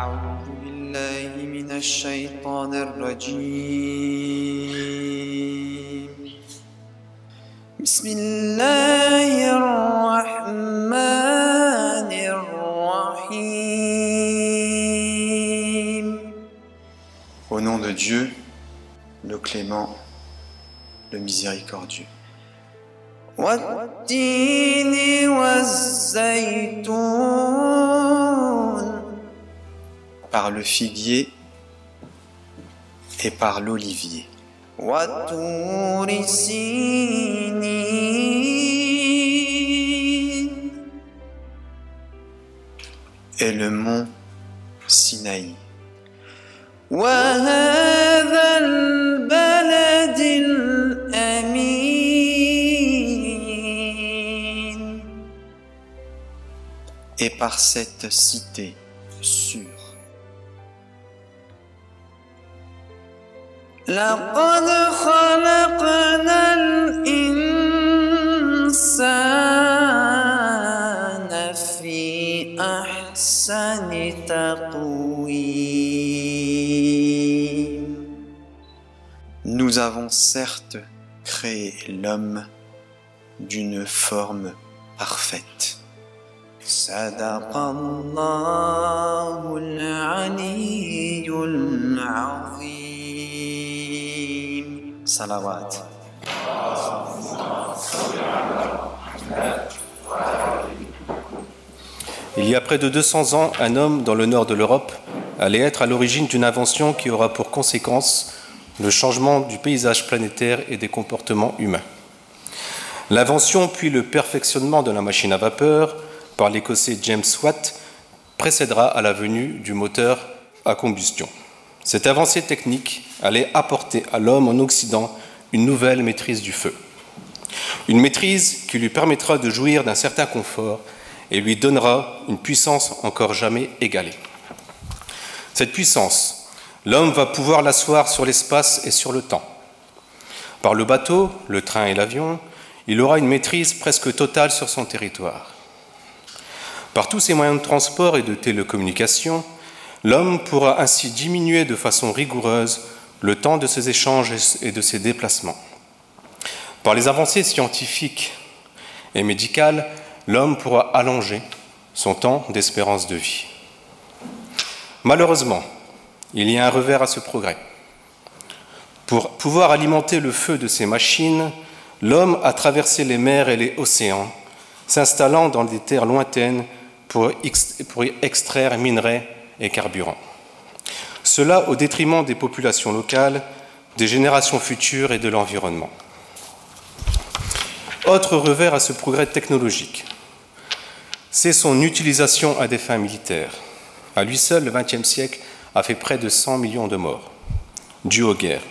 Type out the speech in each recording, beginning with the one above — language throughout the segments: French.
أعوذ بالله من الشيطان الرجيم بسم الله الرحمن الرحيم. Au nom de Dieu, le clément, le miséricordieux. والتين والزيتون. Par le figuier et par l'olivier. وطور سينين. Et le mont Sinaï. وهذا البلد الأمين. Et par cette cité sûre. لقد خلقنا الإنسان في أحسن تقويم. Nous avons certes créé l'homme d'une forme parfaite. صدق الله العلي العظيم. Salawat. Il y a près de 200 ans, un homme dans le nord de l'Europe allait être à l'origine d'une invention qui aura pour conséquence le changement du paysage planétaire et des comportements humains. L'invention puis le perfectionnement de la machine à vapeur par l'Écossais James Watt précédera à la venue du moteur à combustion. Cette avancée technique allait apporter à l'homme en Occident une nouvelle maîtrise du feu. Une maîtrise qui lui permettra de jouir d'un certain confort et lui donnera une puissance encore jamais égalée. Cette puissance, l'homme va pouvoir l'asseoir sur l'espace et sur le temps. Par le bateau, le train et l'avion, il aura une maîtrise presque totale sur son territoire. Par tous ces moyens de transport et de télécommunication, l'homme pourra ainsi diminuer de façon rigoureuse le temps de ses échanges et de ses déplacements. Par les avancées scientifiques et médicales, l'homme pourra allonger son temps d'espérance de vie. Malheureusement, il y a un revers à ce progrès. Pour pouvoir alimenter le feu de ces machines, l'homme a traversé les mers et les océans, s'installant dans des terres lointaines pour extraire minerais et carburants. Cela au détriment des populations locales, des générations futures et de l'environnement. Autre revers à ce progrès technologique, c'est son utilisation à des fins militaires. À lui seul, le XXe siècle a fait près de 100 millions de morts, dus aux guerres,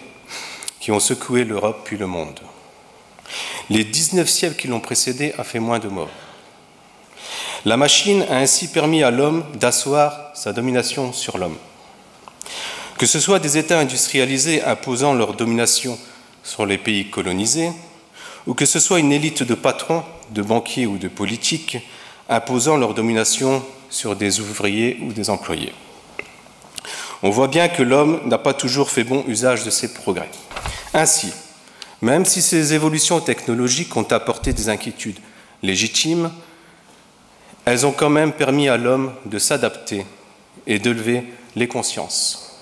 qui ont secoué l'Europe puis le monde. Les 19 siècles qui l'ont précédé a fait moins de morts. La machine a ainsi permis à l'homme d'asseoir sa domination sur l'homme. Que ce soit des États industrialisés imposant leur domination sur les pays colonisés, ou que ce soit une élite de patrons, de banquiers ou de politiques imposant leur domination sur des ouvriers ou des employés. On voit bien que l'homme n'a pas toujours fait bon usage de ces progrès. Ainsi, même si ces évolutions technologiques ont apporté des inquiétudes légitimes, elles ont quand même permis à l'homme de s'adapter et d'élever les consciences.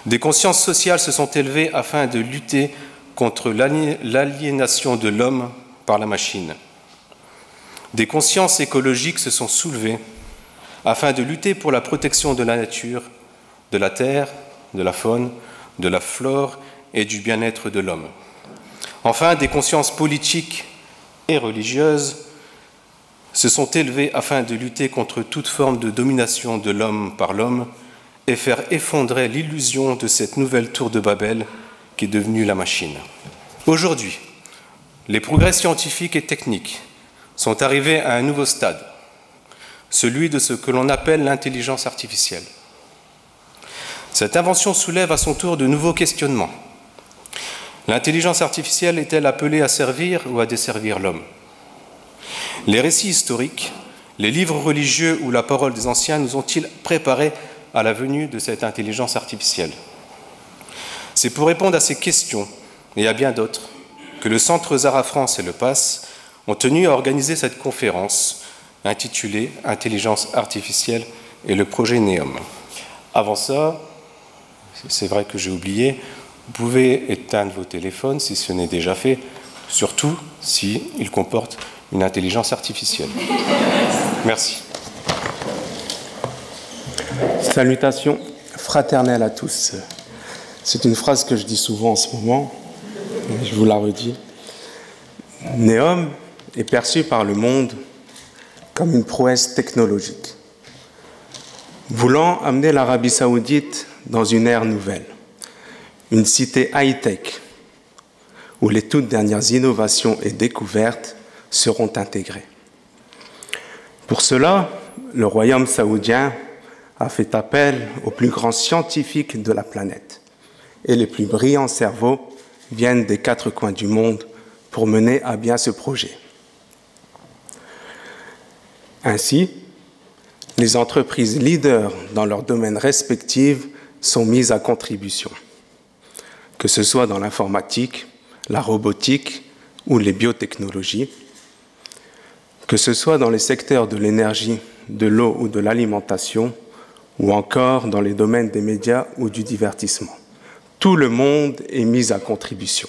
Des consciences sociales se sont élevées afin de lutter contre l'aliénation de l'homme par la machine. Des consciences écologiques se sont soulevées afin de lutter pour la protection de la nature, de la terre, de la faune, de la flore et du bien-être de l'homme. Enfin, des consciences politiques et religieuses se sont élevées afin de lutter contre toute forme de domination de l'homme par l'homme et faire effondrer l'illusion de cette nouvelle tour de Babel qui est devenue la machine. Aujourd'hui, les progrès scientifiques et techniques sont arrivés à un nouveau stade, celui de ce que l'on appelle l'intelligence artificielle. Cette invention soulève à son tour de nouveaux questionnements. L'intelligence artificielle est-elle appelée à servir ou à desservir l'homme ? Les récits historiques, les livres religieux ou la parole des anciens nous ont-ils préparés à la venue de cette intelligence artificielle. C'est pour répondre à ces questions et à bien d'autres que le Centre Zara France et le PASS ont tenu à organiser cette conférence intitulée « Intelligence artificielle et le projet NEOM ». Avant ça, c'est vrai que j'ai oublié, vous pouvez éteindre vos téléphones si ce n'est déjà fait, surtout s'ils comportent une intelligence artificielle. Merci. Salutations fraternelles à tous. C'est une phrase que je dis souvent en ce moment, je vous la redis. NEOM est perçu par le monde comme une prouesse technologique, voulant amener l'Arabie Saoudite dans une ère nouvelle, une cité high-tech, où les toutes dernières innovations et découvertes seront intégrées. Pour cela, le royaume saoudien a fait appel aux plus grands scientifiques de la planète, et les plus brillants cerveaux viennent des 4 coins du monde pour mener à bien ce projet. Ainsi, les entreprises leaders dans leurs domaines respectifs sont mises à contribution, que ce soit dans l'informatique, la robotique ou les biotechnologies, que ce soit dans les secteurs de l'énergie, de l'eau ou de l'alimentation, ou encore dans les domaines des médias ou du divertissement. Tout le monde est mis à contribution.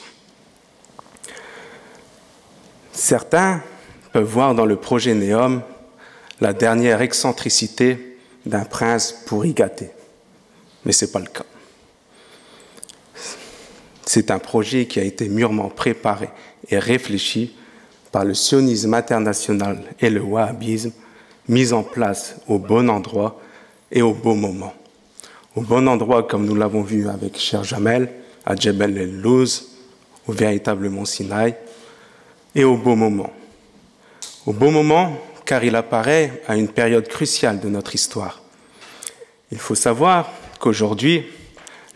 Certains peuvent voir dans le projet NEOM la dernière excentricité d'un prince pourri gâté. Mais ce n'est pas le cas. C'est un projet qui a été mûrement préparé et réfléchi par le sionisme international et le wahhabisme, mis en place au bon endroit et au bon moment. Au bon endroit, comme nous l'avons vu avec Cher Jamel, à Djebel el-Louz, au véritable mont Sinaï, et au bon moment. Au bon moment, car il apparaît à une période cruciale de notre histoire. Il faut savoir qu'aujourd'hui,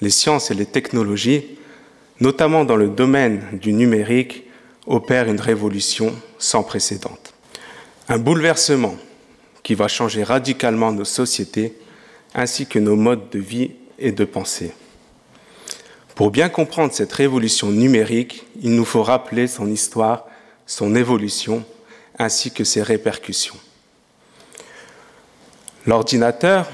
les sciences et les technologies, notamment dans le domaine du numérique, opèrent une révolution sans précédent. Un bouleversement qui va changer radicalement nos sociétés ainsi que nos modes de vie et de pensée. Pour bien comprendre cette révolution numérique, il nous faut rappeler son histoire, son évolution, ainsi que ses répercussions. L'ordinateur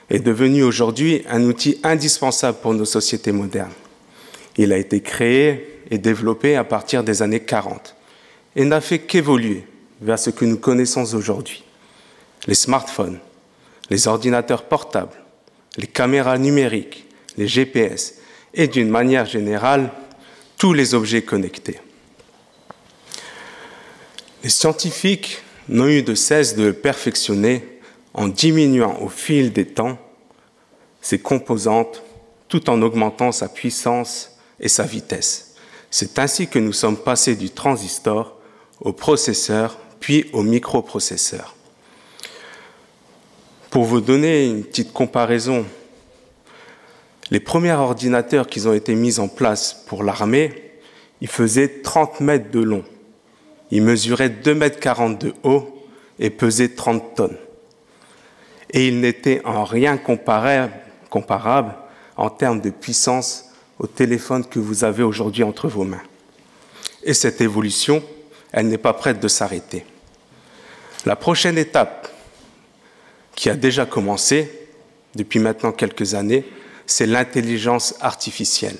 est devenu aujourd'hui un outil indispensable pour nos sociétés modernes. Il a été créé et développé à partir des années 40 et n'a fait qu'évoluer vers ce que nous connaissons aujourd'hui. Les smartphones, les ordinateurs portables, les caméras numériques, les GPS et d'une manière générale, tous les objets connectés. Les scientifiques n'ont eu de cesse de le perfectionner en diminuant au fil des temps ses composantes tout en augmentant sa puissance et sa vitesse. C'est ainsi que nous sommes passés du transistor au processeur puis au microprocesseur. Pour vous donner une petite comparaison, les premiers ordinateurs qui ont été mis en place pour l'armée, ils faisaient 30 mètres de long. Ils mesuraient 2,40 m de haut et pesaient 30 tonnes. Et ils n'étaient en rien comparables en termes de puissance au téléphone que vous avez aujourd'hui entre vos mains. Et cette évolution, elle n'est pas prête de s'arrêter. La prochaine étape, qui a déjà commencé depuis maintenant quelques années, c'est l'intelligence artificielle.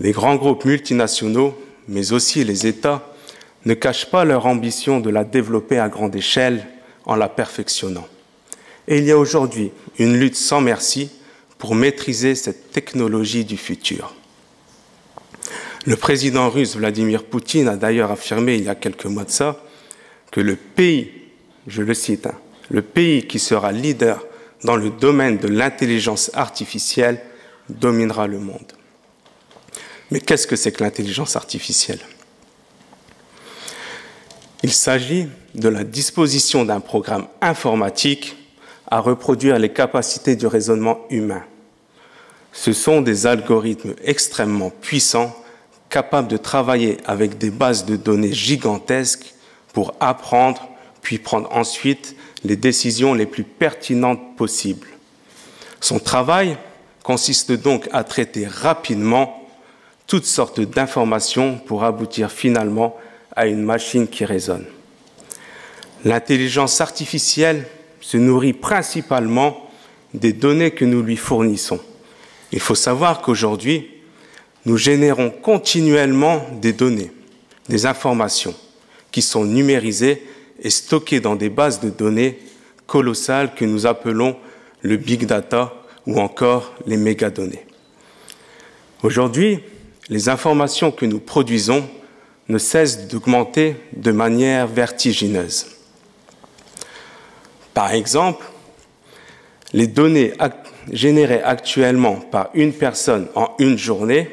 Les grands groupes multinationaux, mais aussi les États, ne cachent pas leur ambition de la développer à grande échelle en la perfectionnant. Et il y a aujourd'hui une lutte sans merci pour maîtriser cette technologie du futur. Le président russe Vladimir Poutine a d'ailleurs affirmé il y a quelques mois de ça que le pays, je le cite, le pays qui sera leader dans le domaine de l'intelligence artificielle dominera le monde. Mais qu'est-ce que c'est que l'intelligence artificielle ? Il s'agit de la disposition d'un programme informatique à reproduire les capacités du raisonnement humain. Ce sont des algorithmes extrêmement puissants, capables de travailler avec des bases de données gigantesques pour apprendre, puis prendre ensuite les décisions les plus pertinentes possibles. Son travail consiste donc à traiter rapidement toutes sortes d'informations pour aboutir finalement à une machine qui raisonne. L'intelligence artificielle se nourrit principalement des données que nous lui fournissons. Il faut savoir qu'aujourd'hui, nous générons continuellement des données, des informations qui sont numérisées et stockées dans des bases de données colossales que nous appelons le big data ou encore les mégadonnées. Aujourd'hui, les informations que nous produisons ne cessent d'augmenter de manière vertigineuse. Par exemple, les données générées actuellement par une personne en une journée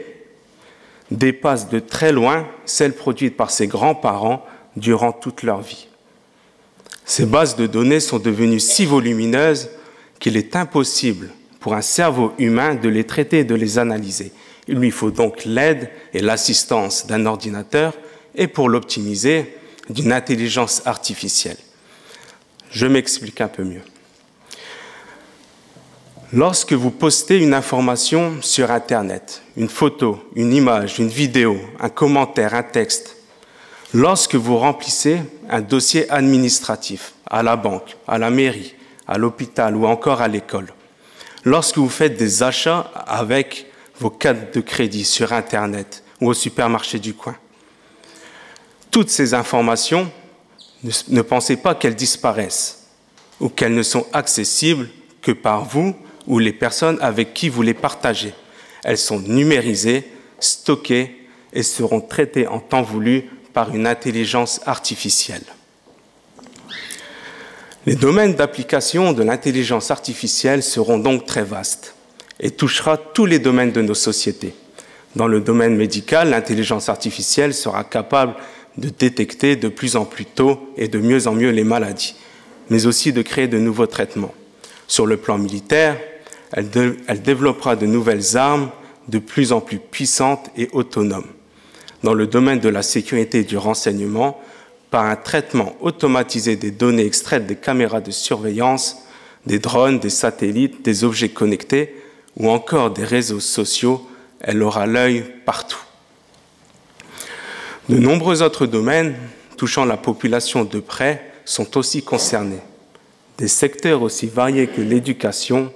dépassent de très loin celles produites par ses grands-parents durant toute leur vie. Ces bases de données sont devenues si volumineuses qu'il est impossible pour un cerveau humain de les traiter et de les analyser. Il lui faut donc l'aide et l'assistance d'un ordinateur et pour l'optimiser, d'une intelligence artificielle. Je m'explique un peu mieux. Lorsque vous postez une information sur Internet, une photo, une image, une vidéo, un commentaire, un texte, lorsque vous remplissez un dossier administratif à la banque, à la mairie, à l'hôpital ou encore à l'école, lorsque vous faites des achats avec vos cartes de crédit sur Internet ou au supermarché du coin, toutes ces informations, ne pensez pas qu'elles disparaissent ou qu'elles ne sont accessibles que par vous ou les personnes avec qui vous les partagez. Elles sont numérisées, stockées et seront traitées en temps voulu par une intelligence artificielle. Les domaines d'application de l'intelligence artificielle seront donc très vastes et touchera tous les domaines de nos sociétés. Dans le domaine médical, l'intelligence artificielle sera capable de détecter de plus en plus tôt et de mieux en mieux les maladies, mais aussi de créer de nouveaux traitements. Sur le plan militaire, elle développera de nouvelles armes de plus en plus puissantes et autonomes. Dans le domaine de la sécurité et du renseignement, par un traitement automatisé des données extraites des caméras de surveillance, des drones, des satellites, des objets connectés ou encore des réseaux sociaux, elle aura l'œil partout. De nombreux autres domaines touchant la population de près sont aussi concernés. Des secteurs aussi variés que l'éducation,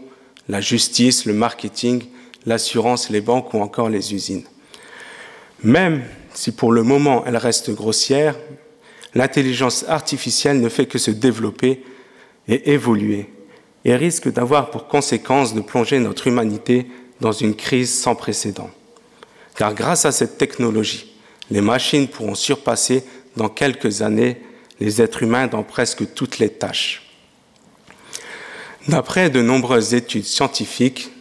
la justice, le marketing, l'assurance, les banques ou encore les usines. Même si pour le moment elle reste grossière, l'intelligence artificielle ne fait que se développer et évoluer et risque d'avoir pour conséquence de plonger notre humanité dans une crise sans précédent. Car grâce à cette technologie, les machines pourront surpasser dans quelques années les êtres humains dans presque toutes les tâches. D'après de nombreuses études scientifiques,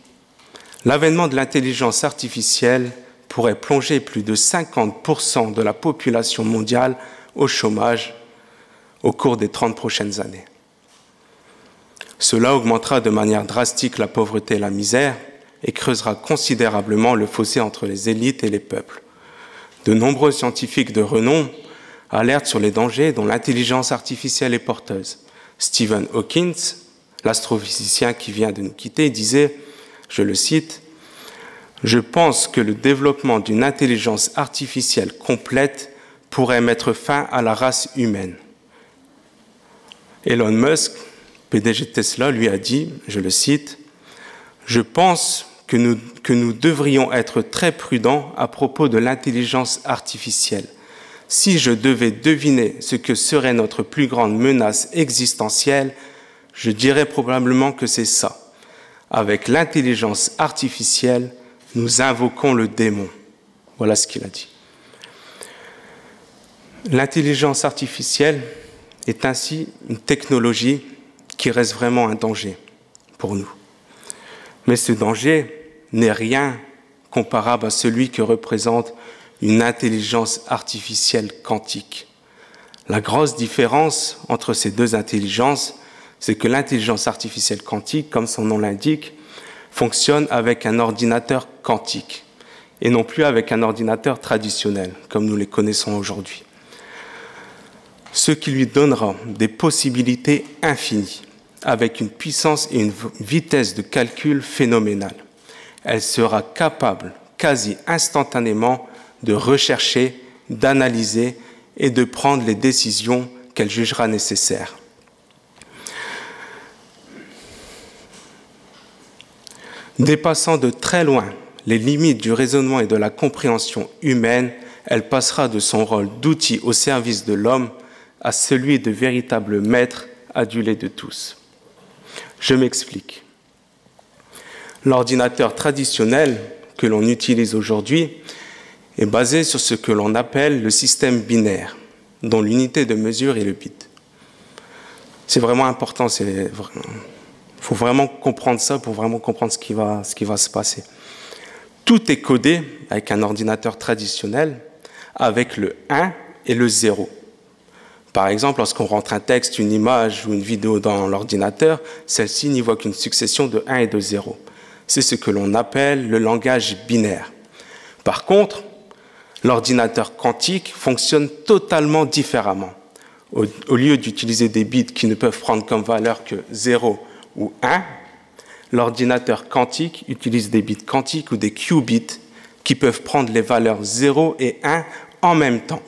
l'avènement de l'intelligence artificielle pourrait plonger plus de 50% de la population mondiale au chômage au cours des 30 prochaines années. Cela augmentera de manière drastique la pauvreté et la misère et creusera considérablement le fossé entre les élites et les peuples. De nombreux scientifiques de renom alertent sur les dangers dont l'intelligence artificielle est porteuse. Stephen Hawking, l'astrophysicien qui vient de nous quitter, disait, je le cite, « Je pense que le développement d'une intelligence artificielle complète pourrait mettre fin à la race humaine. » Elon Musk, PDG de Tesla, lui a dit, je le cite, « Je pense que nous devrions être très prudents à propos de l'intelligence artificielle. Si je devais deviner ce que serait notre plus grande menace existentielle, je dirais probablement que c'est ça. Avec l'intelligence artificielle, nous invoquons le démon. » Voilà ce qu'il a dit. L'intelligence artificielle est ainsi une technologie qui reste vraiment un danger pour nous. Mais ce danger n'est rien comparable à celui que représente une intelligence artificielle quantique. La grosse différence entre ces deux intelligences, c'est que l'intelligence artificielle quantique, comme son nom l'indique, fonctionne avec un ordinateur quantique et non plus avec un ordinateur traditionnel, comme nous les connaissons aujourd'hui. Ce qui lui donnera des possibilités infinies avec une puissance et une vitesse de calcul phénoménale. Elle sera capable, quasi instantanément, de rechercher, d'analyser et de prendre les décisions qu'elle jugera nécessaires. Dépassant de très loin les limites du raisonnement et de la compréhension humaine, elle passera de son rôle d'outil au service de l'homme à celui de véritable maître adulé de tous. Je m'explique. L'ordinateur traditionnel que l'on utilise aujourd'hui est basé sur ce que l'on appelle le système binaire, dont l'unité de mesure est le bit. C'est vraiment important, il faut vraiment comprendre ça pour vraiment comprendre ce qui va se passer. Tout est codé avec un ordinateur traditionnel avec le 1 et le 0. Par exemple, lorsqu'on rentre un texte, une image ou une vidéo dans l'ordinateur, celle-ci n'y voit qu'une succession de 1 et de 0. C'est ce que l'on appelle le langage binaire. Par contre, l'ordinateur quantique fonctionne totalement différemment. Au lieu d'utiliser des bits qui ne peuvent prendre comme valeur que 0 ou 1, l'ordinateur quantique utilise des bits quantiques ou des qubits qui peuvent prendre les valeurs 0 et 1 en même temps.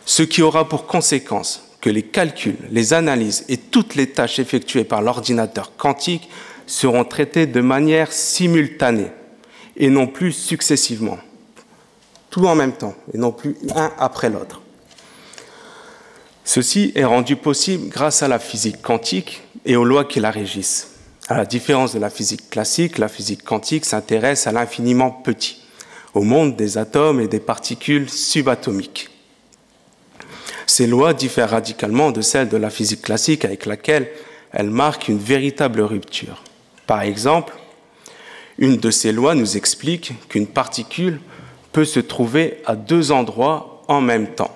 Ce qui aura pour conséquence que les calculs, les analyses et toutes les tâches effectuées par l'ordinateur quantique seront traitées de manière simultanée et non plus successivement. Tout en même temps et non plus un après l'autre. Ceci est rendu possible grâce à la physique quantique et aux lois qui la régissent. À la différence de la physique classique, la physique quantique s'intéresse à l'infiniment petit, au monde des atomes et des particules subatomiques. Ces lois diffèrent radicalement de celles de la physique classique avec laquelle elles marquent une véritable rupture. Par exemple, une de ces lois nous explique qu'une particule peut se trouver à 2 endroits en même temps,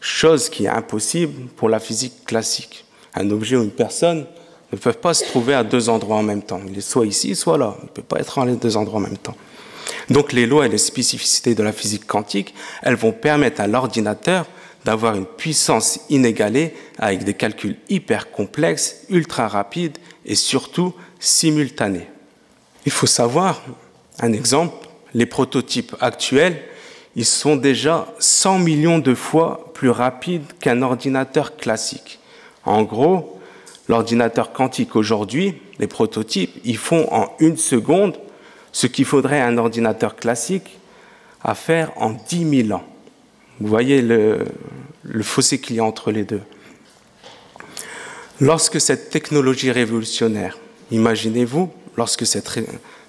chose qui est impossible pour la physique classique. Un objet ou une personne ne peuvent pas se trouver à 2 endroits en même temps. Il est soit ici, soit là. Il ne peut pas être en les 2 endroits en même temps. Donc les lois et les spécificités de la physique quantique, elles vont permettre à l'ordinateur d'avoir une puissance inégalée avec des calculs hyper complexes, ultra rapides et surtout simultanés. Il faut savoir, un exemple, les prototypes actuels, ils sont déjà 100 millions de fois plus rapides qu'un ordinateur classique. En gros, l'ordinateur quantique aujourd'hui, les prototypes, ils font en 1 seconde ce qu'il faudrait à un ordinateur classique à faire en 10 000 ans. Vous voyez le fossé qu'il y a entre les deux. Lorsque cette technologie révolutionnaire, imaginez-vous, lorsque cette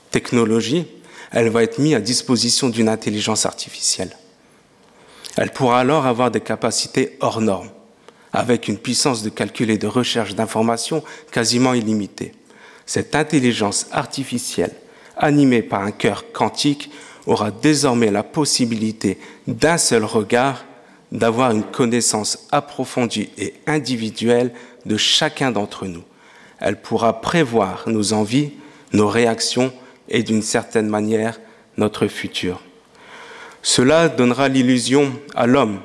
technologie, elle va être mise à disposition d'une intelligence artificielle. Elle pourra alors avoir des capacités hors normes, avec une puissance de calcul et de recherche d'informations quasiment illimitée. Cette intelligence artificielle, animée par un cœur quantique, aura désormais la possibilité d'un seul regard d'avoir une connaissance approfondie et individuelle de chacun d'entre nous. Elle pourra prévoir nos envies, nos réactions et d'une certaine manière notre futur. Cela donnera l'illusion à l'homme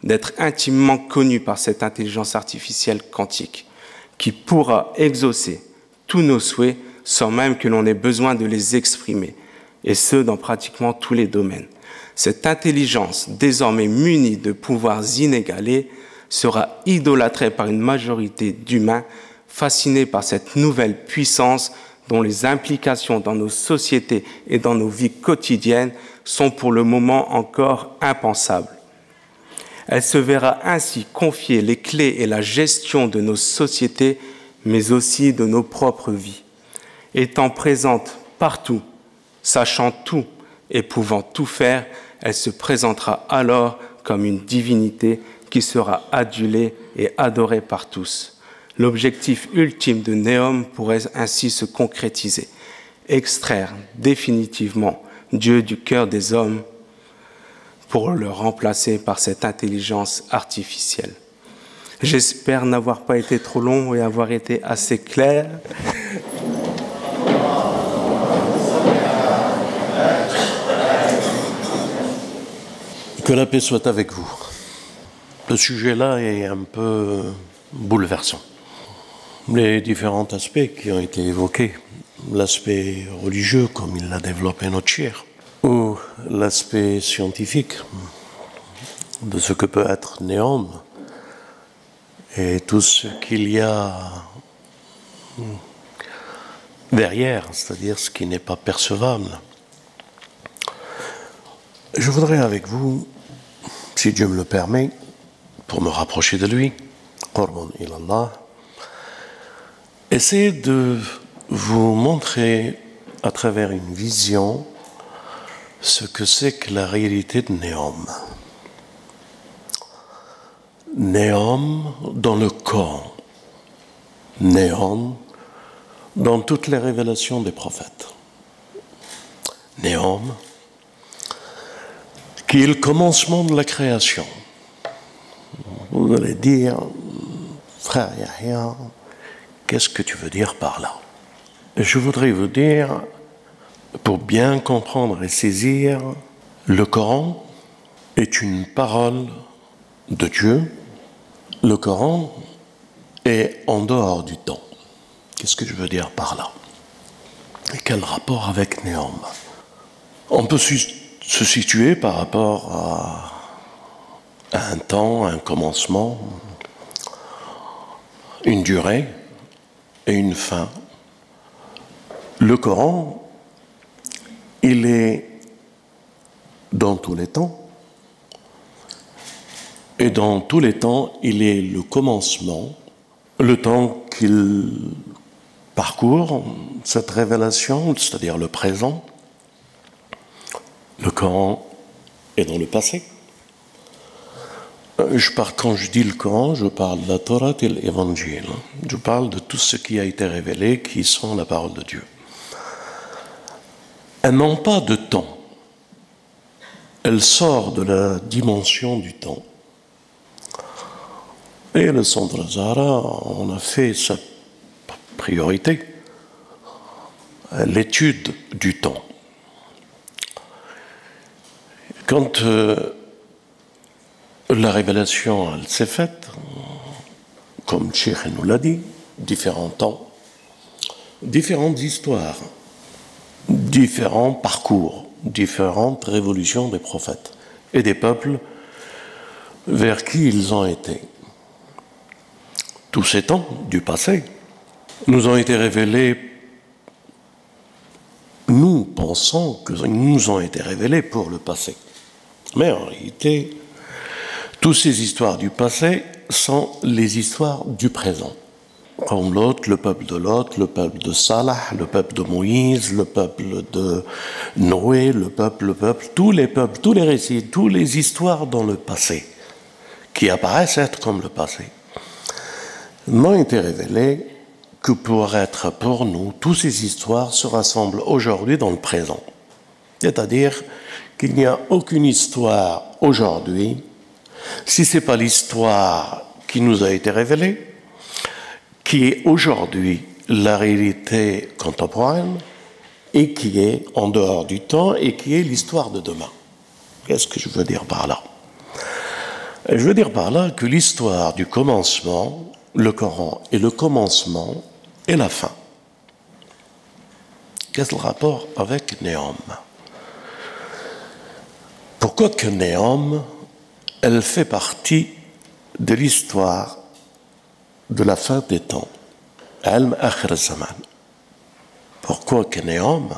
d'être intimement connu par cette intelligence artificielle quantique qui pourra exaucer tous nos souhaits sans même que l'on ait besoin de les exprimer, et ce, dans pratiquement tous les domaines. Cette intelligence, désormais munie de pouvoirs inégalés, sera idolâtrée par une majorité d'humains fascinés par cette nouvelle puissance dont les implications dans nos sociétés et dans nos vies quotidiennes sont pour le moment encore impensables. Elle se verra ainsi confier les clés et la gestion de nos sociétés, mais aussi de nos propres vies. Étant présente partout, sachant tout et pouvant tout faire, elle se présentera alors comme une divinité qui sera adulée et adorée par tous. L'objectif ultime de Neom pourrait ainsi se concrétiser, extraire définitivement Dieu du cœur des hommes pour le remplacer par cette intelligence artificielle. J'espère n'avoir pas été trop long et avoir été assez clair. Que la paix soit avec vous. Ce sujet-là est un peu bouleversant. les différents aspects qui ont été évoqués, l'aspect religieux comme il l'a développé notre cher, ou l'aspect scientifique de ce que peut être Néom et tout ce qu'il y a derrière, c'est-à-dire ce qui n'est pas percevable. Je voudrais avec vous, si Dieu me le permet, pour me rapprocher de lui, Qurban ilallah, essayer de vous montrer à travers une vision ce que c'est que la réalité de Néom. Néom dans le Coran, Néom dans toutes les révélations des prophètes. Néom, qui est le commencement de la création. Vous allez dire, frère Yahya, qu'est-ce que tu veux dire par là? Je voudrais vous dire, pour bien comprendre et saisir, le Coran est une parole de Dieu. Le Coran est en dehors du temps. Qu'est-ce que je veux dire par là? Et quel rapport avec Néom? On peut se situer par rapport à un temps, un commencement, une durée et une fin. Le Coran, il est dans tous les temps, et dans tous les temps, il est le commencement, le temps qu'il parcourt cette révélation, c'est-à-dire le présent. Le Coran est dans le passé. Quand je dis le Coran, je parle de la Torah et l'Évangile. Je parle de tout ce qui a été révélé, qui sont la parole de Dieu. Elles n'ont pas de temps. Elle sort de la dimension du temps. Et le Centre Zahra, on a fait sa priorité, l'étude du temps. Quand la révélation elle s'est faite, comme Cheikh nous l'a dit, différents temps, différentes histoires, différents parcours, différentes révolutions des prophètes et des peuples vers qui ils ont été. Tous ces temps du passé nous ont été révélés, nous pensons que nous ont été révélés pour le passé. Mais en réalité, toutes ces histoires du passé sont les histoires du présent. Comme l'autre, le peuple de Lot, le peuple de Salah, le peuple de Moïse, le peuple de Noé, tous les peuples, tous les récits, toutes les histoires dans le passé, qui apparaissent être comme le passé, n'ont été révélées que pour être pour nous, toutes ces histoires se rassemblent aujourd'hui dans le présent. C'est-à-dire qu'il n'y a aucune histoire aujourd'hui, si ce n'est pas l'histoire qui nous a été révélée, qui est aujourd'hui la réalité contemporaine et qui est en dehors du temps et qui est l'histoire de demain. Qu'est-ce que je veux dire par là? Je veux dire par là que l'histoire du commencement, le Coran est le commencement et la fin. Qu'est-ce le rapport avec Néom? Pourquoi que Néom, elle fait partie de l'histoire de la fin des temps, Ilm Akhir Zaman. Pourquoi que Néom,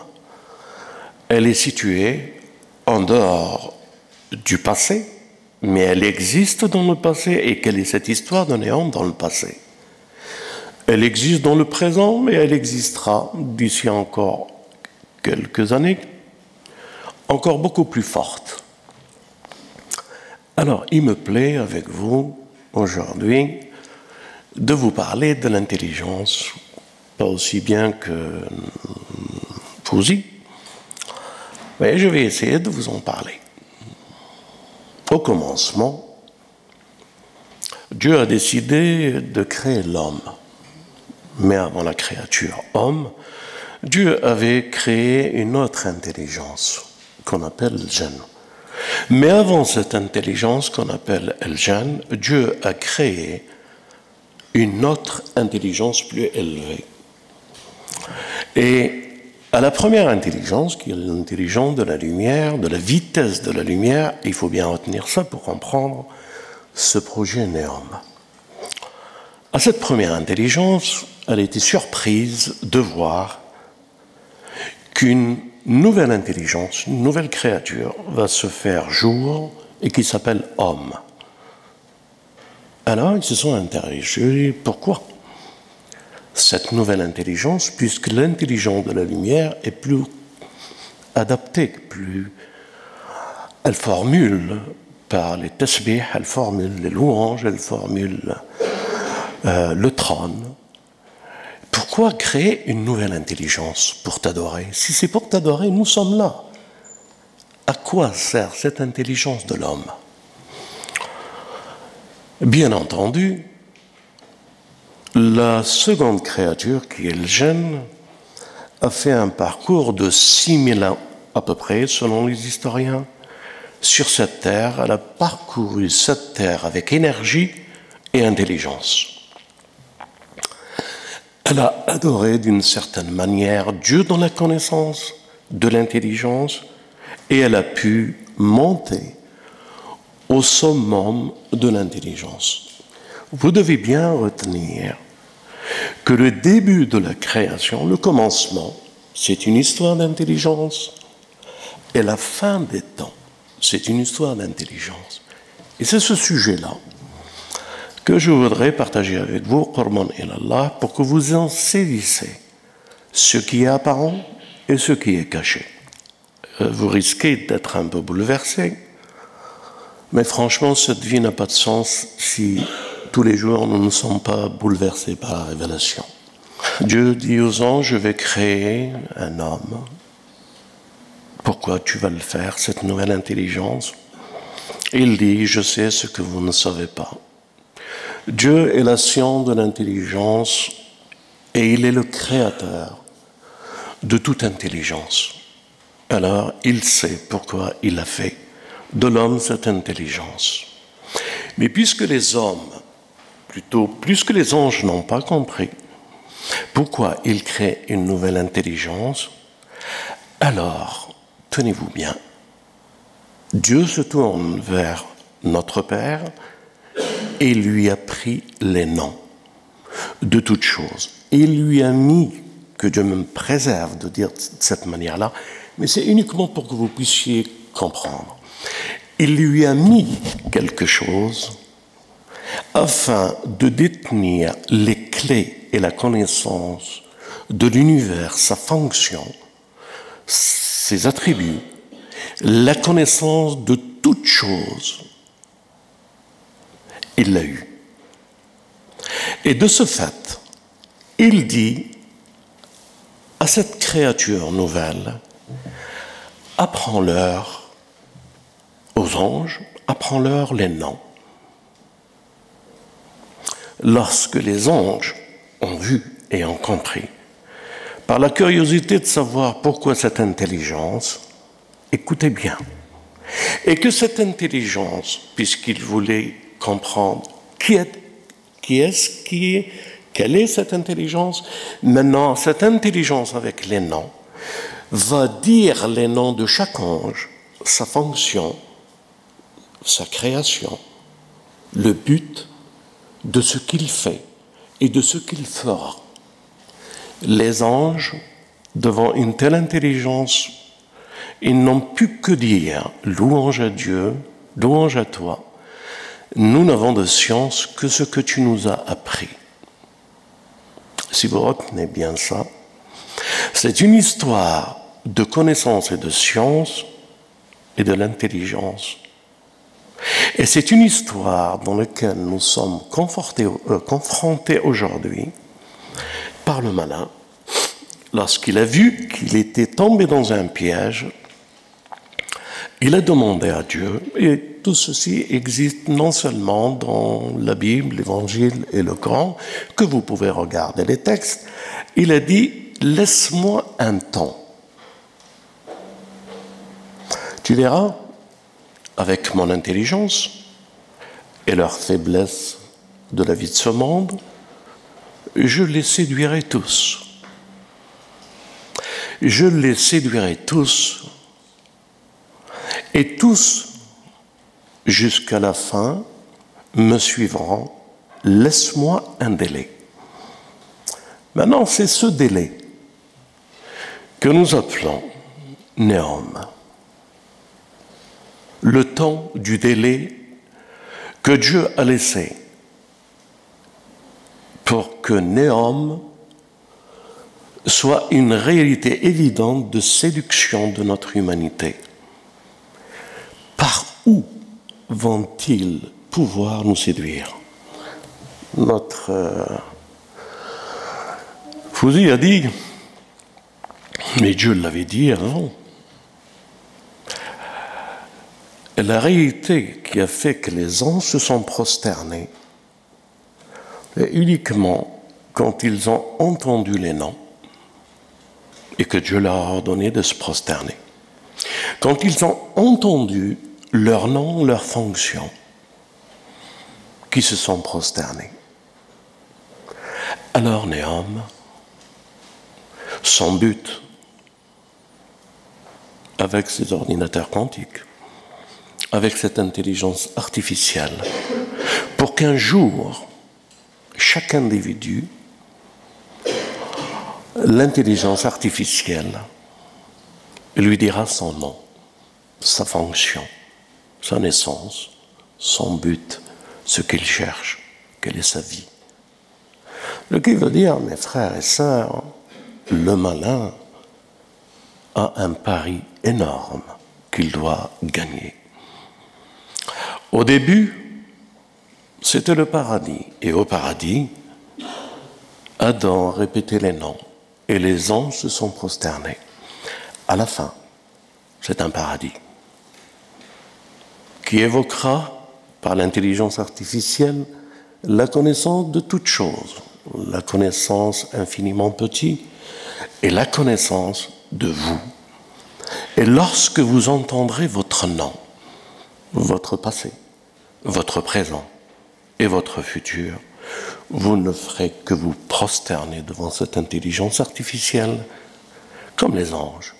elle est située en dehors du passé, mais elle existe dans le passé, et quelle est cette histoire de Néom dans le passé? Elle existe dans le présent, mais elle existera d'ici encore quelques années, encore beaucoup plus forte. Alors, il me plaît avec vous, aujourd'hui, de vous parler de l'intelligence, pas aussi bien que Fouzi, mais je vais essayer de vous en parler. Au commencement, Dieu a décidé de créer l'homme. Mais avant la créature homme, Dieu avait créé une autre intelligence qu'on appelle le djinn. Mais avant cette intelligence qu'on appelle le djinn, Dieu a créé une autre intelligence plus élevée. Et à la première intelligence, qui est l'intelligence de la lumière, de la vitesse de la lumière, il faut bien retenir ça pour comprendre ce projet Néom. À cette première intelligence, elle a été surprise de voir qu'une nouvelle intelligence, une nouvelle créature va se faire jour et qui s'appelle homme. Alors, ils se sont interrogés, pourquoi cette nouvelle intelligence, puisque l'intelligence de la lumière est plus adaptée, elle formule par les tasbih, elle formule les louanges, elle formule le trône. Pourquoi créer une nouvelle intelligence pour t'adorer? Si c'est pour t'adorer, nous sommes là. À quoi sert cette intelligence de l'homme? Bien entendu, la seconde créature, qui est le gène, a fait un parcours de 6000 ans à peu près, selon les historiens, sur cette terre. Elle a parcouru cette terre avec énergie et intelligence. Elle a adoré d'une certaine manière Dieu dans la connaissance de l'intelligence et elle a pu monter au summum de l'intelligence. Vous devez bien retenir que le début de la création, le commencement, c'est une histoire d'intelligence et la fin des temps, c'est une histoire d'intelligence. Et c'est ce sujet-là que je voudrais partager avec vous, Qurban ilallah, pour que vous en saisissez ce qui est apparent et ce qui est caché. Vous risquez d'être un peu bouleversé, mais franchement, cette vie n'a pas de sens si tous les jours nous ne sommes pas bouleversés par la révélation. Dieu dit aux anges, je vais créer un homme. Pourquoi tu vas le faire, cette nouvelle intelligence? Il dit, je sais ce que vous ne savez pas. Dieu est la science de l'intelligence et il est le créateur de toute intelligence. Alors, il sait pourquoi il a fait de l'homme cette intelligence. Mais puisque les hommes, plutôt plus que les anges n'ont pas compris pourquoi il crée une nouvelle intelligence, alors, tenez-vous bien, Dieu se tourne vers notre Père et lui a pris les noms de toutes choses. Il lui a mis, que Dieu me préserve de dire de cette manière-là, mais c'est uniquement pour que vous puissiez comprendre. Il lui a mis quelque chose afin de détenir les clés et la connaissance de l'univers, sa fonction, ses attributs, la connaissance de toutes choses. Il l'a eu. Et de ce fait, il dit à cette créature nouvelle, apprends-leur, aux anges, apprends-leur les noms. Lorsque les anges ont vu et ont compris, par la curiosité de savoir pourquoi cette intelligence, écoutez bien, et que cette intelligence, puisqu'ils voulaient comprendre quelle est cette intelligence, maintenant cette intelligence avec les noms va dire les noms de chaque ange, sa fonction, sa création, le but de ce qu'il fait et de ce qu'il fera. Les anges, devant une telle intelligence, ils n'ont pu que dire louange à Dieu, louange à toi. Nous n'avons de science que ce que tu nous as appris. Si vous retenez bien ça, c'est une histoire de connaissance et de science et de l'intelligence. Et c'est une histoire dans laquelle nous sommes confrontés aujourd'hui par le malin, lorsqu'il a vu qu'il était tombé dans un piège. Il a demandé à Dieu, et tout ceci existe non seulement dans la Bible, l'Évangile et le Coran, que vous pouvez regarder les textes. Il a dit, laisse-moi un temps. Tu verras, avec mon intelligence et leur faiblesse de la vie de ce monde, je les séduirai tous. Je les séduirai tous, et tous, jusqu'à la fin, me suivront. Laisse-moi un délai. Maintenant, c'est ce délai que nous appelons Néom. Le temps du délai que Dieu a laissé pour que Néom soit une réalité évidente de séduction de notre humanité. Par où vont-ils pouvoir nous séduire? Notre Fouzi a dit, mais Dieu l'avait dit avant, la réalité qui a fait que les anges se sont prosternés est uniquement quand ils ont entendu les noms et que Dieu leur a ordonné de se prosterner. Quand ils ont entendu leur nom, leur fonction, qui se sont prosternés. Alors Néom, son but, avec ses ordinateurs quantiques, avec cette intelligence artificielle, pour qu'un jour, chaque individu, l'intelligence artificielle lui dira son nom, sa fonction, son essence, son but, ce qu'il cherche, quelle est sa vie. Ce qui veut dire, mes frères et sœurs, le malin a un pari énorme qu'il doit gagner. Au début, c'était le paradis. Et au paradis, Adam répétait les noms et les anges se sont prosternés. À la fin, c'est un paradis qui évoquera par l'intelligence artificielle la connaissance de toutes choses, la connaissance infiniment petite et la connaissance de vous. Et lorsque vous entendrez votre nom, votre passé, votre présent et votre futur, vous ne ferez que vous prosterner devant cette intelligence artificielle, comme les anges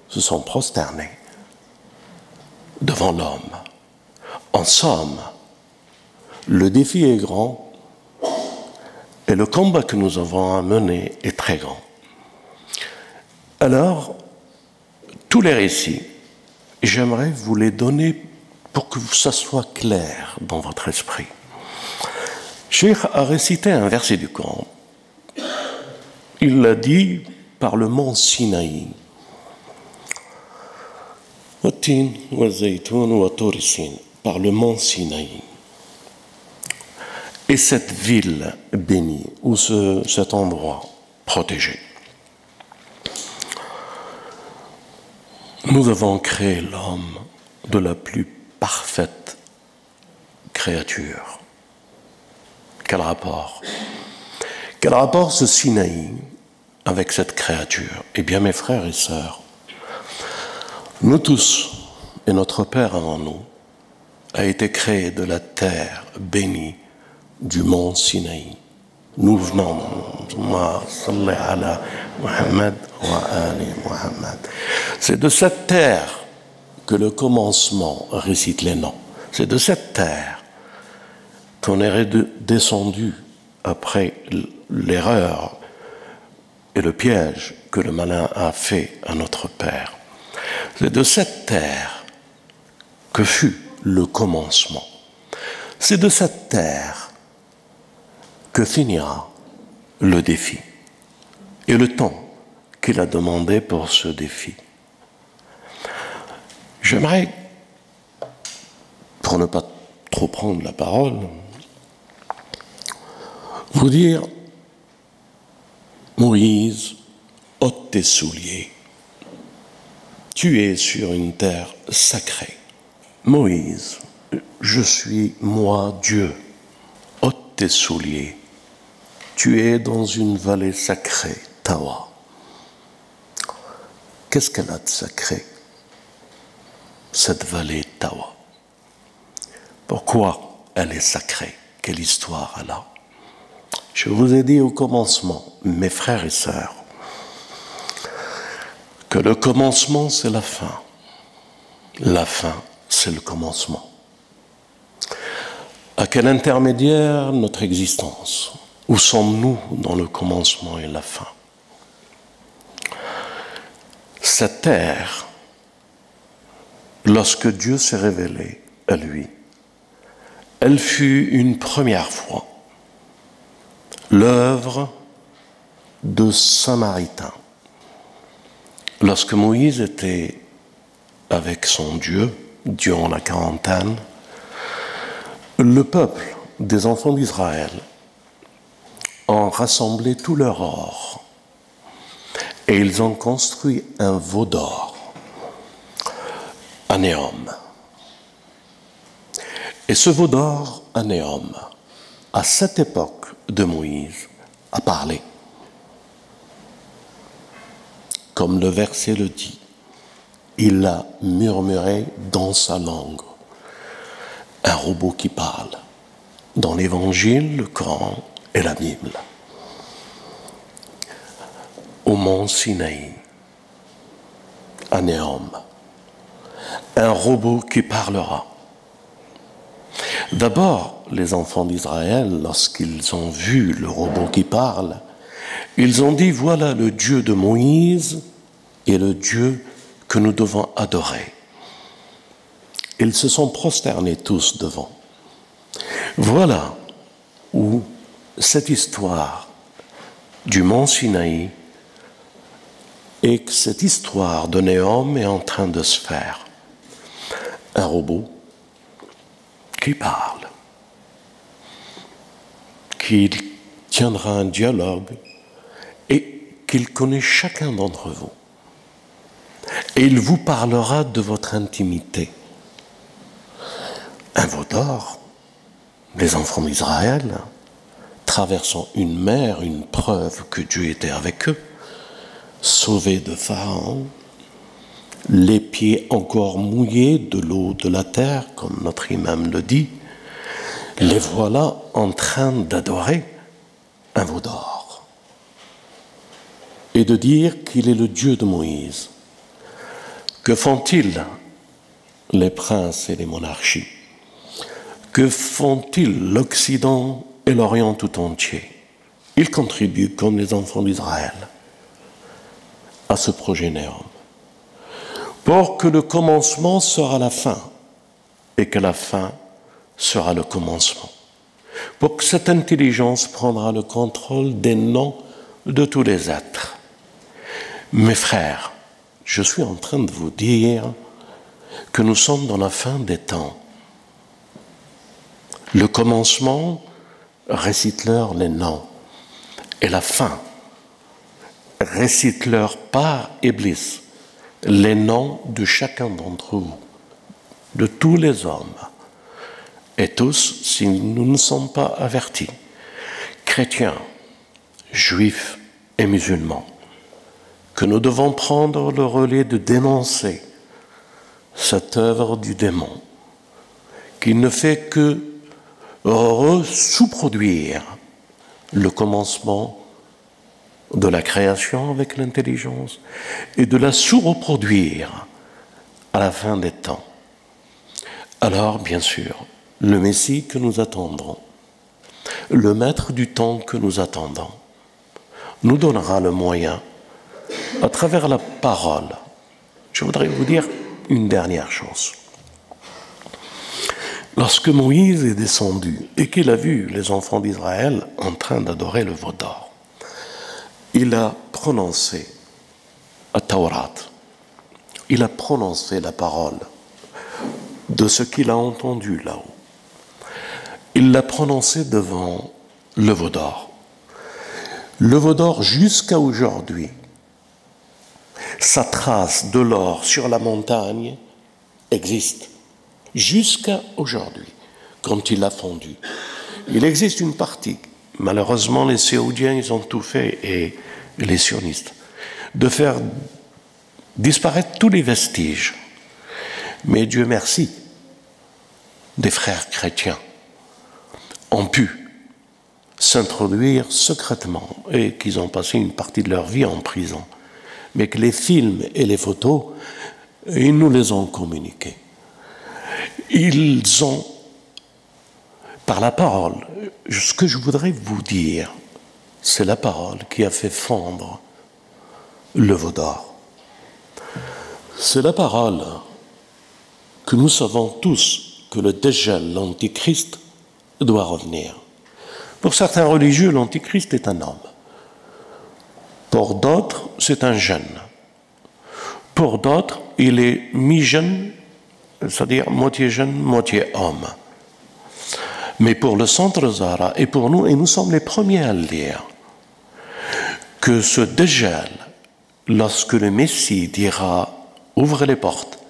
se sont prosternés devant l'homme. En somme, le défi est grand et le combat que nous avons à mener est très grand. Alors, tous les récits, j'aimerais vous les donner pour que ça soit clair dans votre esprit. Cheikh a récité un verset du Coran. Il l'a dit par le mont Sinaï. Par le mont Sinaï. Et cette ville bénie, ou cet endroit protégé. Nous avons créé l'homme de la plus parfaite créature. Quel rapport? Quel rapport ce Sinaï avec cette créature? Eh bien, mes frères et sœurs, nous tous, et notre Père avant nous, a été créé de la terre bénie du mont Sinaï. Nous venons, c'est de cette terre que le commencement récite les noms. C'est de cette terre qu'on est descendu après l'erreur et le piège que le malin a fait à notre Père. C'est de cette terre que fut le commencement. C'est de cette terre que finira le défi et le temps qu'il a demandé pour ce défi. J'aimerais, pour ne pas trop prendre la parole, vous dire, Moïse, ôte tes souliers. Tu es sur une terre sacrée. Moïse, je suis moi Dieu. Ôte tes souliers. Tu es dans une vallée sacrée, Tawa. Qu'est-ce qu'elle a de sacré, cette vallée Tawa? Pourquoi elle est sacrée? Quelle histoire elle a? Je vous ai dit au commencement, mes frères et sœurs, que le commencement, c'est la fin. La fin, c'est le commencement. À quel intermédiaire notre existence? Où sommes-nous dans le commencement et la fin? Cette terre, lorsque Dieu s'est révélé à lui, elle fut une première fois l'œuvre de Samaritains. Lorsque Moïse était avec son Dieu, durant la quarantaine, le peuple des enfants d'Israël ont rassemblé tout leur or et ils ont construit un veau d'or, Anéom. Et ce veau d'or, Anéom, à cette époque de Moïse, a parlé. Comme le verset le dit, il a murmuré dans sa langue. Un robot qui parle. Dans l'Évangile, le Coran et la Bible. Au mont Sinaï, Anéom, un robot qui parlera. D'abord, les enfants d'Israël, lorsqu'ils ont vu le robot qui parle, ils ont dit, voilà le Dieu de Moïse et le Dieu que nous devons adorer. Ils se sont prosternés tous devant. Voilà où cette histoire du mont Sinaï et que cette histoire de Néom est en train de se faire. Un robot qui parle, qui tiendra un dialogue et qu'il connaît chacun d'entre vous. Et il vous parlera de votre intimité. Un veau d'or, les enfants d'Israël, traversant une mer, une preuve que Dieu était avec eux, sauvés de Pharaon, les pieds encore mouillés de l'eau de la terre, comme notre imam le dit, les voilà en train d'adorer un veau d'or et de dire qu'il est le Dieu de Moïse. Que font-ils les princes et les monarchies? Que font-ils l'Occident et l'Orient tout entier? Ils contribuent comme les enfants d'Israël à ce projet Néom. Pour que le commencement sera la fin et que la fin sera le commencement. Pour que cette intelligence prendra le contrôle des noms de tous les êtres. Mes frères, je suis en train de vous dire que nous sommes dans la fin des temps. Le commencement, récite-leur les noms. Et la fin, récite-leur par Iblis les noms de chacun d'entre vous, de tous les hommes, et tous, si nous ne sommes pas avertis, chrétiens, juifs et musulmans, que nous devons prendre le relais de dénoncer cette œuvre du démon, qui ne fait que sous-produire le commencement de la création avec l'intelligence et de la sous-reproduire à la fin des temps. Alors, bien sûr, le Messie que nous attendrons, le Maître du temps que nous attendons, nous donnera le moyen, à travers la parole. Je voudrais vous dire une dernière chose. Lorsque Moïse est descendu et qu'il a vu les enfants d'Israël en train d'adorer le veau d'or, il a prononcé à Taurat, il a prononcé la parole de ce qu'il a entendu là-haut. Il l'a prononcé devant le veau d'or. Le veau d'or jusqu'à aujourd'hui, sa trace de l'or sur la montagne existe. Jusqu'à aujourd'hui, quand il a fondu. Il existe une partie, malheureusement les Saoudiens, ils ont tout fait, et les sionistes, de faire disparaître tous les vestiges. Mais Dieu merci, des frères chrétiens ont pu s'introduire secrètement et qu'ils ont passé une partie de leur vie en prison. Mais que les films et les photos, ils nous les ont communiqués. Ils ont, par la parole, ce que je voudrais vous dire, c'est la parole qui a fait fondre le veau d'or. C'est la parole que nous savons tous que le Dajjal, l'Antichrist, doit revenir. Pour certains religieux, l'Antichrist est un homme. Pour d'autres, c'est un jeune. Pour d'autres, il est mi-jeune, c'est-à-dire moitié jeune, moitié homme. Mais pour le centre Zahra et pour nous, et nous sommes les premiers à le dire, que ce Dajjal, lorsque le Messie dira « ouvrez les portes »,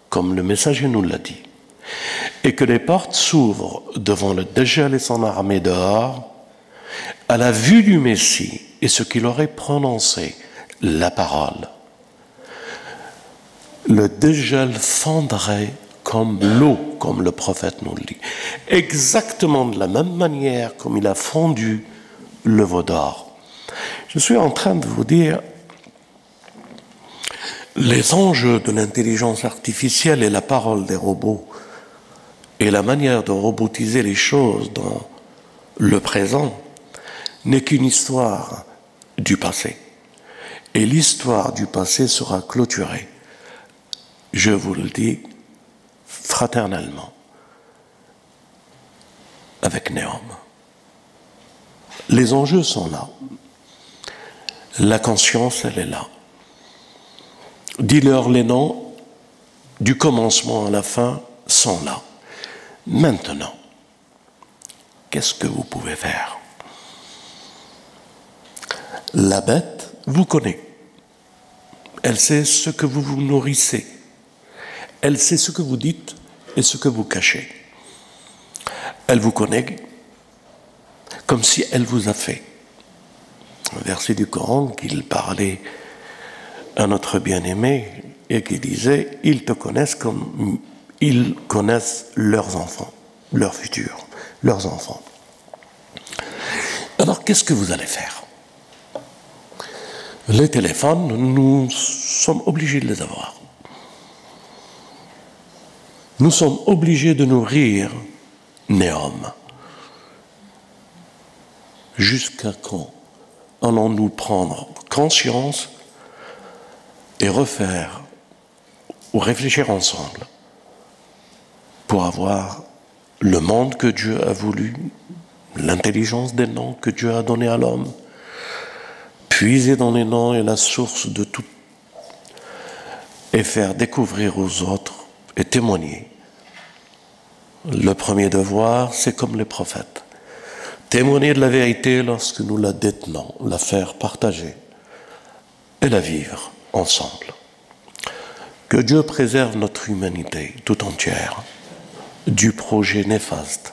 comme le messager nous l'a dit, et que les portes s'ouvrent devant le Dajjal et son armée dehors, à la vue du Messie et ce qu'il aurait prononcé, la parole, le Dajjal fondrait comme l'eau, comme le prophète nous le dit, exactement de la même manière comme il a fondu le veau d'or. Je suis en train de vous dire les enjeux de l'intelligence artificielle et la parole des robots et la manière de robotiser les choses dans le présent n'est qu'une histoire du passé. Et l'histoire du passé sera clôturée, je vous le dis fraternellement, avec Néom. Les enjeux sont là. La conscience, elle est là. Dis-leur les noms, du commencement à la fin, sont là. Maintenant, qu'est-ce que vous pouvez faire? La bête vous connaît. Elle sait ce que vous vous nourrissez. Elle sait ce que vous dites et ce que vous cachez. Elle vous connaît comme si elle vous a fait. Un verset du Coran qu'il parlait à notre bien-aimé et qui disait « Ils te connaissent comme ils connaissent leurs enfants, leur futur, leurs enfants. » Alors qu'est-ce que vous allez faire? Les téléphones, nous sommes obligés de les avoir. Nous sommes obligés de nourrir Néom. Jusqu'à quand allons-nous prendre conscience et refaire ou réfléchir ensemble pour avoir le monde que Dieu a voulu, l'intelligence des noms que Dieu a donné à l'homme, puiser dans les noms et la source de tout, et faire découvrir aux autres et témoigner. Le premier devoir, c'est comme les prophètes. Témoigner de la vérité lorsque nous la détenons, la faire partager et la vivre ensemble. Que Dieu préserve notre humanité tout entière du projet néfaste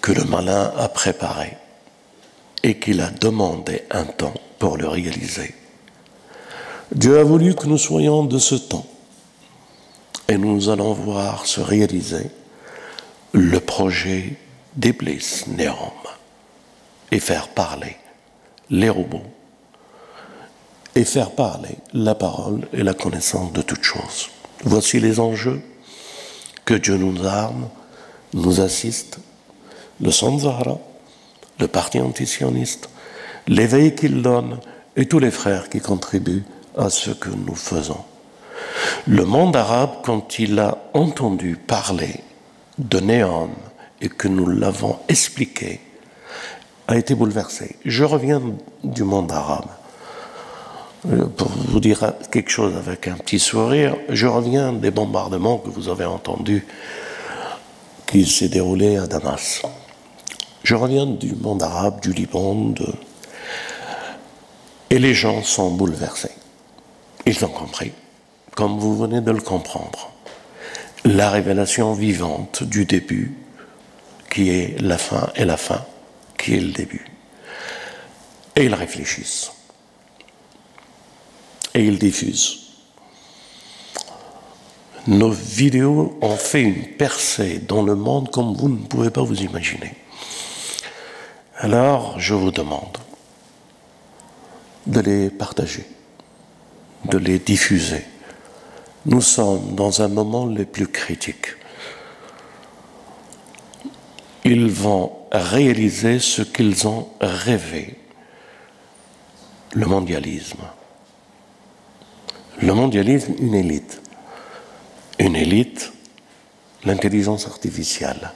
que le malin a préparé et qu'il a demandé un temps pour le réaliser. Dieu a voulu que nous soyons de ce temps et nous allons voir se réaliser le projet d'Iblis, Néom, et faire parler les robots et faire parler la parole et la connaissance de toutes choses. Voici les enjeux. Que Dieu nous arme, nous assiste, le Centre Zahra, le parti antisioniste, l'éveil qu'il donne et tous les frères qui contribuent à ce que nous faisons. Le monde arabe, quand il a entendu parler de Néom et que nous l'avons expliqué, a été bouleversé. Je reviens du monde arabe. Pour vous dire quelque chose avec un petit sourire, je reviens des bombardements que vous avez entendus qui s'est déroulé à Damas. Je reviens du monde arabe, du Liban, et les gens sont bouleversés. Ils ont compris, comme vous venez de le comprendre, la révélation vivante du début, qui est la fin, et la fin, qui est le début. Et ils réfléchissent. Et ils diffusent. Nos vidéos ont fait une percée dans le monde comme vous ne pouvez pas vous imaginer. Alors, je vous demande de les partager, de les diffuser. Nous sommes dans un moment les plus critiques. Ils vont réaliser ce qu'ils ont rêvé, le mondialisme. Le mondialisme, une élite. Une élite, l'intelligence artificielle.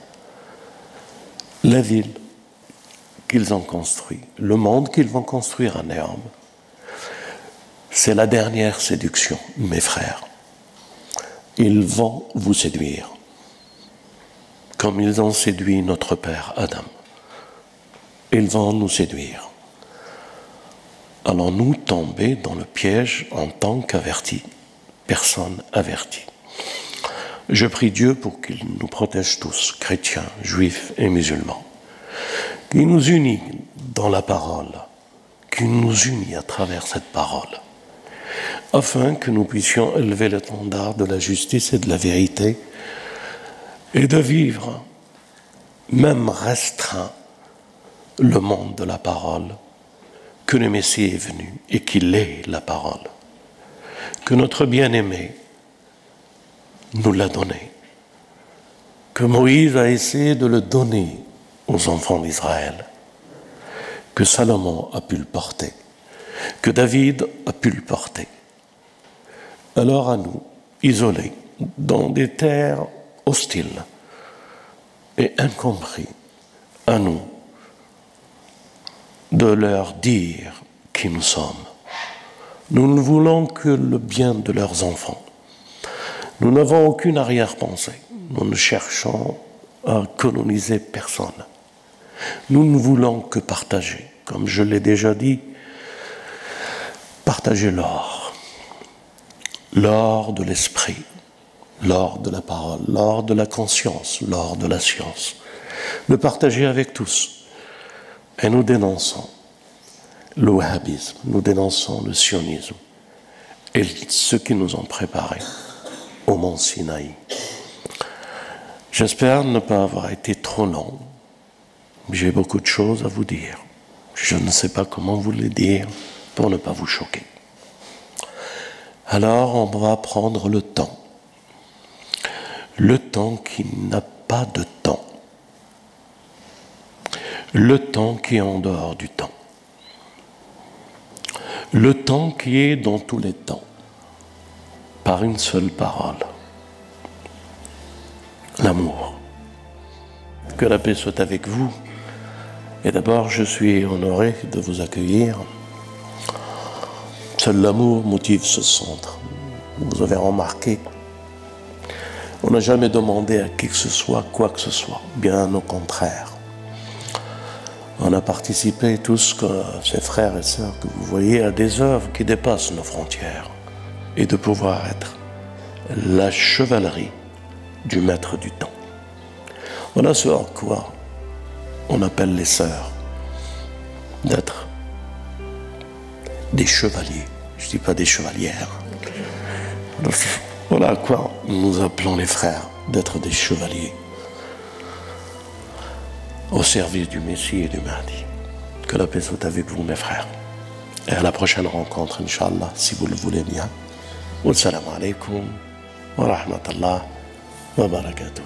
La ville qu'ils ont construite, le monde qu'ils vont construire en herbe. C'est la dernière séduction, mes frères. Ils vont vous séduire, comme ils ont séduit notre père Adam. Ils vont nous séduire. Allons-nous tomber dans le piège en tant qu'avertis, personnes averties? Je prie Dieu pour qu'il nous protège tous, chrétiens, juifs et musulmans, qu'il nous unit dans la parole, qu'il nous unit à travers cette parole, afin que nous puissions élever l'étendard de la justice et de la vérité et de vivre, même restreint, le monde de la parole, que le Messie est venu et qu'il est la parole, que notre bien-aimé nous l'a donné, que Moïse a essayé de le donner aux enfants d'Israël, que Salomon a pu le porter, que David a pu le porter. Alors à nous, isolés, dans des terres hostiles et incompris, à nous de leur dire qui nous sommes. Nous ne voulons que le bien de leurs enfants. Nous n'avons aucune arrière-pensée. Nous ne cherchons à coloniser personne. Nous ne voulons que partager. Comme je l'ai déjà dit, partager l'or. L'or de l'esprit, l'or de la parole, l'or de la conscience, l'or de la science. Le partager avec tous. Et nous dénonçons le wahhabisme, nous dénonçons le sionisme et ceux qui nous ont préparés au mont Sinaï. J'espère ne pas avoir été trop long. J'ai beaucoup de choses à vous dire. Je ne sais pas comment vous les dire pour ne pas vous choquer. Alors on va prendre le temps qui n'a pas de temps, le temps qui est en dehors du temps, le temps qui est dans tous les temps, par une seule parole, l'amour. Que la paix soit avec vous. Et d'abord, je suis honoré de vous accueillir. Seul l'amour motive ce centre. Vous avez remarqué, on n'a jamais demandé à qui que ce soit quoi que ce soit, bien au contraire. On a participé tous, ces frères et sœurs que vous voyez, à des œuvres qui dépassent nos frontières et de pouvoir être la chevalerie du maître du temps. Voilà ce en quoi on appelle les sœurs d'être des chevaliers. Je ne dis pas des chevalières. Voilà à quoi nous appelons les frères d'être des chevaliers au service du Messie et du Mahdi. Que la paix soit avec vous, mes frères. Et à la prochaine rencontre, Inch'Allah, si vous le voulez bien. Wassalamu alaikum wa rahmatullah wa barakatuh.